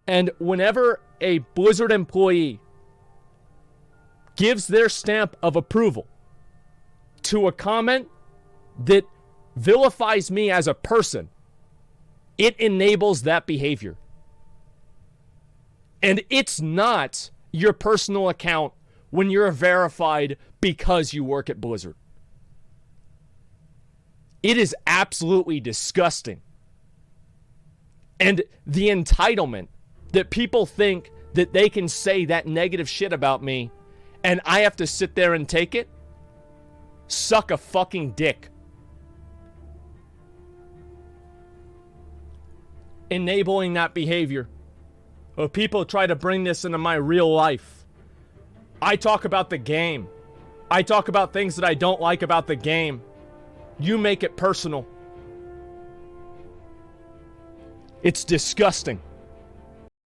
And whenever a Blizzard employee gives their stamp of approval to a comment that vilifies me as a person, it enables that behavior. And it's not your personal account when you're verified because you work at Blizzard. It is absolutely disgusting. And the entitlement that people think that they can say that negative shit about me and I have to sit there and take it, suck a fucking dick. Enabling that behavior. Well, people try to bring this into my real life. I talk about the game. I talk about things that I don't like about the game. You make it personal. It's disgusting.